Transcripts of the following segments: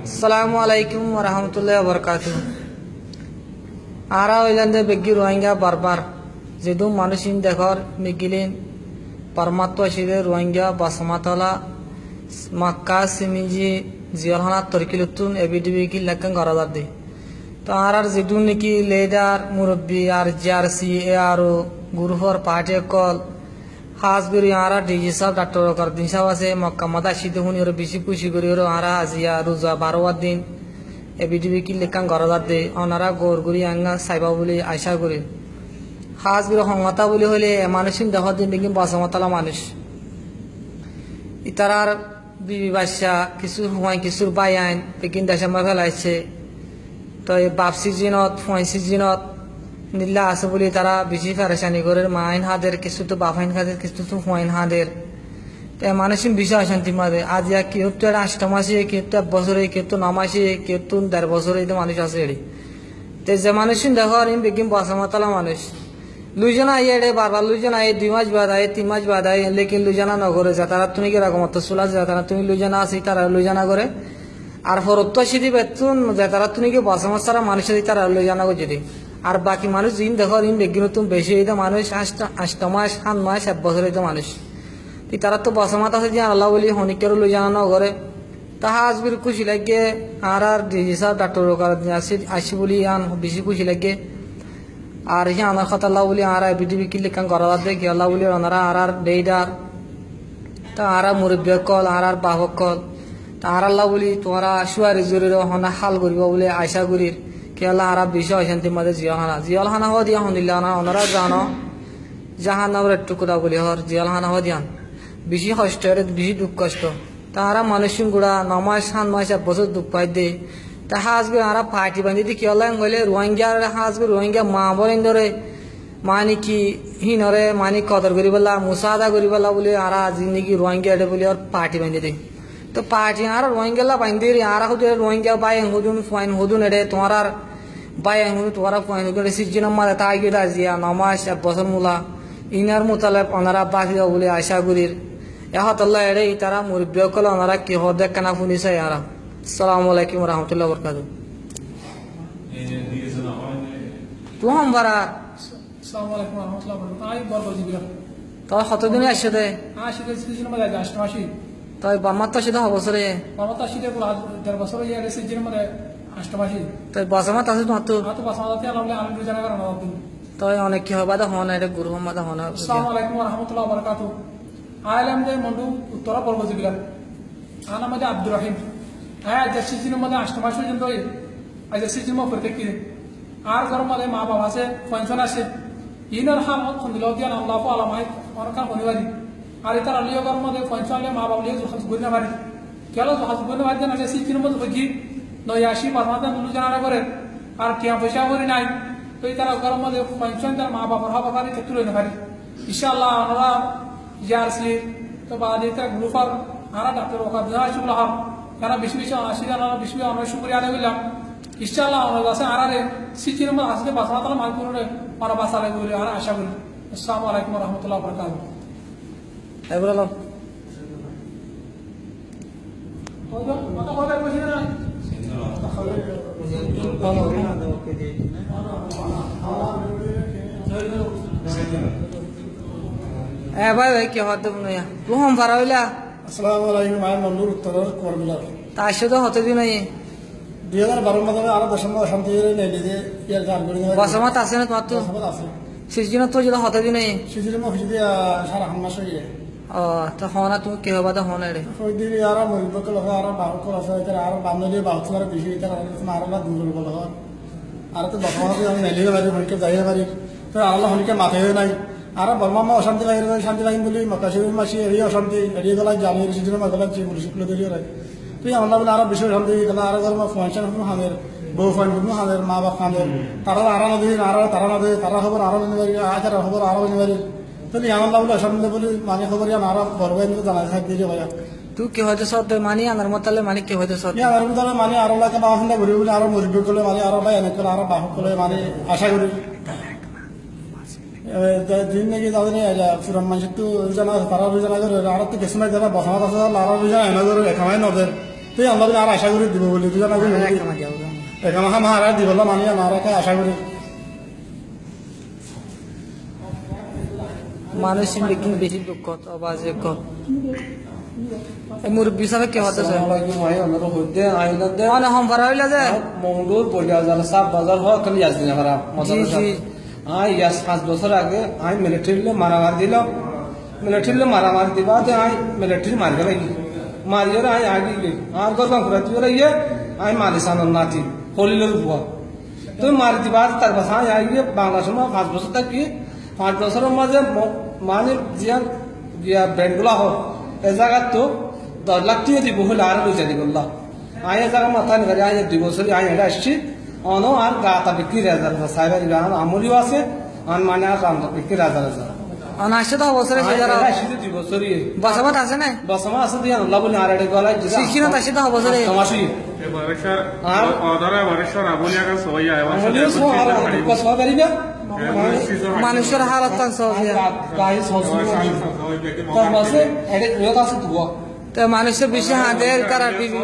আসসালামু আলাইকুম রহমতুল্লাহ বরকাত। আরা হইলেন বেগি রোহিঙ্গা বারবার যেদু মানুষিন দেখর মিগিলিন পারমাত্ম শিরে রোহিঙ্গা বাসমাতলা মাক্কা সিমিজি জিয়লহানা তরকিলুতুন এবিডিবি কি লেখেন গরাদার দি তো আর যেদু নাকি লেডার মুরব্বী আর জিআরসি এ আরো গুরুহর পার্টি কল খাস করে আরা ডিজি সাহেব ডাক্তার কর দিন সাহেব আছে মক্কা মাদা শীত হুনি ওর বেশি খুশি করি ওর আরা আজিয়া রোজা 12 দিন এবিডিবি কি লেখান গরাদার দে অনারা গোর গুরি আঙ্গা সাইবা বলে আশা করি খাস করে সংহতা বলে হলে মানুষিন দেখার দিন দেখি বাসমতলা মানুষ ইতারার বিবি বাদশা কিছু হুয়াই কিছুর বাই আইন পেকিন দেশে মার ফেলাইছে তো এই বাপ সিজনত ফুয়াই সিজনত নীলা আছে বলে তারা বেশি ফেরেশানি করে মাইন হাদের কিছু তো বাফাইন হাদের কিছু তো হুয়াইন হাদের তো মানুষের বিষয় অশান্তি মাঝে আজ কেউ তো 8 মাসে কেউ তো 1 বছরে কেউ তো 9 মাসে কেউ তো 1.5 বছরে মানুষ আছে এড়ি তো যে মানুষিন দেখো আর বেগিন বাসামাতলা মানুষ লুইজনা আইয়ে বারবার লুইজনা আইয়ে 2 মাস বাদ আইয়ে 3 মাস বাদ আইয়ে লেকিন লুইজনা নগরে যা তারা তুমি কিরকম তো চুলা যা তারা তুমি লুইজনা আছি তারা লুইজনা করে আর ফরত্ব সিদি বেতুন যা তারা তুমি কি বাসামাতলা মানুষের তারা লুইজনা করে যদি আর বাকি মানুষ দিন দেখো দিন বেগিন তুমি বেশি হইতে মানুষ 8 মাস 7 মাস 1 বছর হইতে মানুষ তারা তো বাসামাত আছে যে আল্লাহ বলি হনিকের লুইজনা নগরে তাহা আজবির খুশি লাগে আর ডিজি সাহেব ডাক্তার আসি বলি আন বেশি খুশি লাগে আর হি আমার কথা আল্লাহ বলি আর বিডিবি কি লেখান করা দেখি আল্লাহ বলি ওনারা আর ডেইডার তা আর মুরব্বী কল আর বাহক কল তা আর আল্লাহ বলি তোমরা শুয়ারি জরুরি হনা হাল করিব বলে আশা করির কে আল্লাহ আর বিষয় অশান্তি মাঝে জিয়ালহানা হওয়া দিয়া হনিল্লা না ওনারা জানো জাহান নামের টুকুরা বলি হর জিয়ালহানা হওয়া দিয়ান বেশি কষ্ট বেশি দুঃখ কষ্ট তারা মানুষজন গুড়া 9 মাস 7 মাস 1 বছর দুঃখ পাই দে তা হাজবে আরা পার্টি বান্ধি দি কি হলে হইলে রোহিঙ্গার হাজবে রোহিঙ্গা মা বলেন ধরে মানি কি হিনরে মানি কদর করি বলা মুসাদা করি বলা বলে আরা জিন্দগি রোহিঙ্গা বলে আর পার্টি বান্ধি দে তো পার্টি আর রোহিঙ্গা বান্ধি আর হুদে রোহিঙ্গা বাই হুদুন ফাইন হুদুন এডে তোমার আর বাই হুদুন তোমার ফাইন হুদুন সিজন মারে তা গিয়ে রাজিয়া 9 মাস 1 বছর মুলা ইনার মোতালেব ওনারা বাকি বলে আশা করির এহতাল্লাহ এড়ে তারা মুরব্বী কল ওনারা কি হদে কানা শুনিছে আর আসসালামু আলাইকুম রহমতুল্লাহ বরকাতুহু তু হামবারা আসসালামু আলাইকুম রহমতুল্লাহ বরকাতুহু আই বরকত জিবিরা তো কতদিন আসছে দে শীতের সিজন মধ্যে 8 মাসি তাই বামাত আসে 10 বছরে বামাত শীতে 1.5 বছর ইয়া সিজন মধ্যে 8 মাসি তাই বাসামাত আছে তোমার তো তো বাসামাতে আলামলে আমি জানা করা না তাই অনেক কি হবে দা হন এটা গুরু মাদা হন আসসালামু আলাইকুম রহমতুল্লাহ বরকাতুহু আইলাম যে মন্ডু উত্তরা বরকত জিবিরা আনা মধ্যে আব্দুর রহিম হ্যাঁ যে সিজন মধ্যে 8 মাস পর্যন্ত আজ সিজন মধ্যে প্রত্যেক দিন আর গরম মধ্যে মা বাবা আছে পেনশন আছে ইনার হাম খুন্দিল দিয়ান আল্লাহ আলামাই অনেক শনিবারি আর এটার আলিও গরম মধ্যে পেনশন আলে মা বাবা লিয়ে হাজ গুণ না পারি কেন হাজ গুণ না পারি না সিজন মধ্যে বুঝি 89 পারমাতে নুলু জানা করে আর টিয়া পয়সা করি নাই তো তারা গরম মধ্যে পেনশন তার মা বাবার হবা পারি তুলে না পারি ইনশাআল্লাহ আমরা জিআরসি তো বাদ এটা গ্রুপার আর ডাক্তার ওখানে যা আসলে হাম কারণ বেশি বেশি 80 জন বেশি আমরা শুকরিয়া আদায় করলাম ইনশাআল্লাহ আমরা কাছে আরারে সিচির মধ্যে আসলে বাসাতলা মালপুরে আমরা বাসালে বলে আর আশা করি আসসালামু আলাইকুম রহমতুল্লাহ বরকাতুহু এগুলো কথা বলে বসে না ভাই ভাই কি হতে বনয়া তু হম ভাড়া হইলা আসসালামু আলাইকুম আমি মন্ডুর উত্তরের কর্মীরা তা আসে তো হতে দিন 2012 মাধ্যমে আরো দশম শান্তি নেই যে ইয়ার গান করে বাসামাত আছে না তোমার তো আছে সিজন তো যেটা হতে দিন সিজুরি মো হিজদি সারা হামাস হইয়ে ও তো হনা তুমি কি হবে দা হনা রে ওই দিন আর মরিবক লহ আর বাহক আছে এটা আর বান্দলি বাহক আর বেশি এটা আর না দূর বল আর তো দশম মাসে আমি নেলিয়ে বাড়ি হইকে যাইয়ে বাড়ি তো আল্লাহ হইকে মাথায় নাই আর বর্মা অশান্তি লাগে শান্তি লাগে বলি মকাশির মাসি এরি অশান্তি এড়িয়ে গেলাম জানিয়ে সিজনের মাঝে লাগছে মুনিসিপাল দিলিও রাখ তুই আল্লাহ বলে আরো বেশি শান্তি গেল আর গরম ফাংশন হবো হামের বউ ফাইন হবো হামের মা বাপ হামের তারা আরো নদী আর তারা নদী তারা খবর আরো নিবারি আচার খবর আরো নিবারি তুই আল্লাহ বলে অশান্তি বলি মানে খবর আর বড় ভাই জানা থাক দিয়ে ভাইয়া তুই কি হয়তো সব মানি আনার মতালে মানে কি হয়তো সব আমার মতালে মানে আরো লাগে বাহনটা ঘুরে বলে আরো মজবুত করলে মানে আরো ভাই এনে করে আরো বাহক করলে মানে আশা করি দিন নাকি তাদের পুরান মানুষের তো জানা তারা জানা করে আর তো কিছু নাই যারা বসামাত আছে তারা জানা এনে করে এখানে নদের তুই আমরা আর আশা করি দিব বলি দুজন আগে একমা দিয়া বলো এখানে আমার আর দিব না মানি আমার আশা করি মানুষ বেগিন বেশি দুঃখ আওয়াজে কম এই মুরব্বী সাহেব কে হতে চায় মানে হম ফারা হইলা যে মঙ্গল বাজার সাব বাজার হওয়া খালি আসছি না খারাপ জি জি ইয়াস 5 বছর আগে আমি মিলিটারিলে মারামারি দিলাম মিলিটারিলে মারামারি দিবা যে আমি মিলিটারি মারি গেল মারিয়ে আমি আগে গেলি আর গরম করে তুই ইয়ে আমি মালিসান নাতি হলিলের উপর তুমি মারি দিবা তার পাশে আমি আগে বাংলাদেশ 5 বছর থাকি 5 বছরের মাঝে মানে জিয়ান গিয়া ব্যাংকগুলা হোক এ জায়গা তো 10 লাখ টাকা দিব হলে আর লই যাদি করলাম আয় এ জায়গা মাথা নিয়ে আয় 2 বছর আয় এটা আসছি অন আর গাতা বিক্রি রাজার সাহেবের গান আমলিও আছে আন মানে আর রাম বিক্রি রাজার আছে অনাশে তো বছরে যারা আসছে 2 বছরই বাসাবাত আছে না বসমা আছে দিয়া আল্লাহ বলে আর এটা গলাই শিক্ষিত আছে তো বছরে তমাশি আমলিও সো আর কসবা করিবা মানুষের হালত তো সব গাই সসু তার মাসে এটা ইয়ে আছে দুয়া তো মানুষের বেশি হাতের তারা বিবি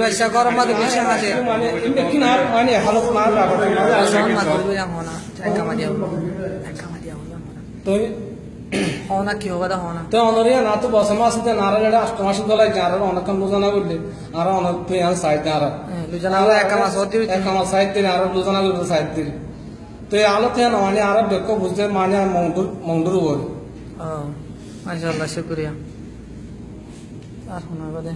বাচ্চা গরম মাঝে বেশি হাতের মানে কি না মানে হালত না সমান মাছ ধরবে যাম না একা মাদিয়া তো হনা কি হবে হনা তো অনরিয়া না তো বসমা আছে তে নারা এটা 8 মাস গলাই যার অনেকক্ষণ বোঝানা করলে আর অনেক প্রিয়ান সাইতে আর লুজানা একা মাছ হতে এক আমার সাইতে আর বোঝানা করতে সাইতে তো এই আলোতে না মানে আর বেক বুঝতে মানে মংদুর বল ও মাশাআল্লাহ শুকরিয়া আর হনা বাদে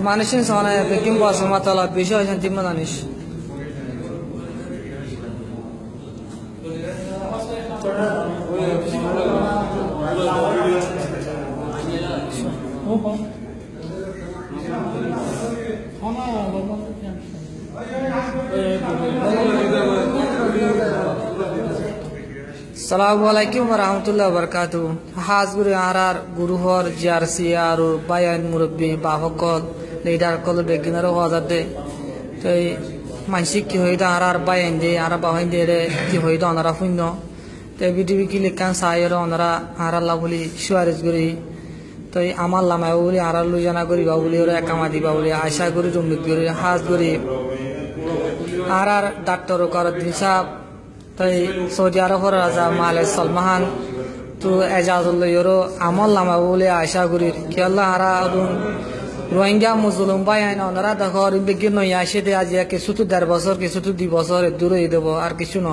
মানুষের সনে বেকিং বস মাতালা বেশি হয়েছেন তিম্মা জানিস সালামু আলাইকুম রহমতুল্লাহ বরকাতু হাজগুরি আরার গুরুহর জিআরসি আর বায়ান মুরব্বী বাহকল লিডার কল বেগিনার হওয়া দে তো মানসিক কি হইতো আরার বায়ান দে আর বাহাইন দে রে কি হইতো অনারা শূন্য তো বিটিভি কি লিখান চাইর অনারা আরাল্লা বলি সুয়ারেজ করি তো আমার লামাই বলি আরার লুজানা করিবা বলি ওরা একামা দিবা বলি আশা করি জমিত করি হাজ করি আরার ডাক্তার কর দিন সাহ তাই সৌদি আরবের রাজা মালে সলমান তো এজাজুল্লাহ ইউরো আমল লামা বলে আশা করি কি আল্লাহ হারা রোহিঙ্গা মুসলিম ভাই আইন ওনারা দেখো বেগির নই আসে দে আজ কিছু তো 1.5 বছর কিছু তো 2 বছর দূরে দেব আর কিছু ন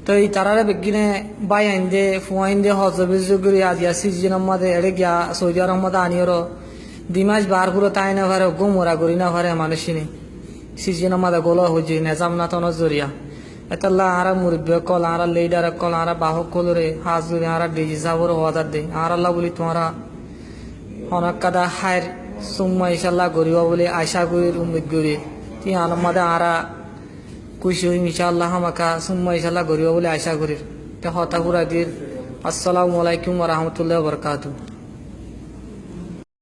তো এই তারারে বেগিনে ভাই আইন দে ফুয়াইন দে হজবে জুগুরি আজ সিজন মধ্যে এড়ে গিয়া সৌদি আরব মধ্যে আনিওরো দিমাস বার করে তাই না ভারে গোমরা করি না ভারে মানুষিনি সিজন মধ্যে গোলা হইছে নেজাম না তো নজরিয়া এতাল্লা আরা মুরব্বী কল আরা লিডার কল আরা বাহক কল রে হাজুরি আরা ডিজি সাবর হওয়াদার দে আর আল্লাহ বলি তোমারা অনেক কাদা হায়ের সুম্মা ইনশাল্লাহ গরিবা বলে আশা করি উম্মিদ করি তি আনমাদে আরা খুশি হই ইনশাল্লাহ আমাকা সুম্মা ইনশাল্লাহ গরিবা বলে আশা করি তে হতা পুরা দির আসসালামু আলাইকুম ওয়া রাহমাতুল্লাহি ওয়া বারাকাতুহু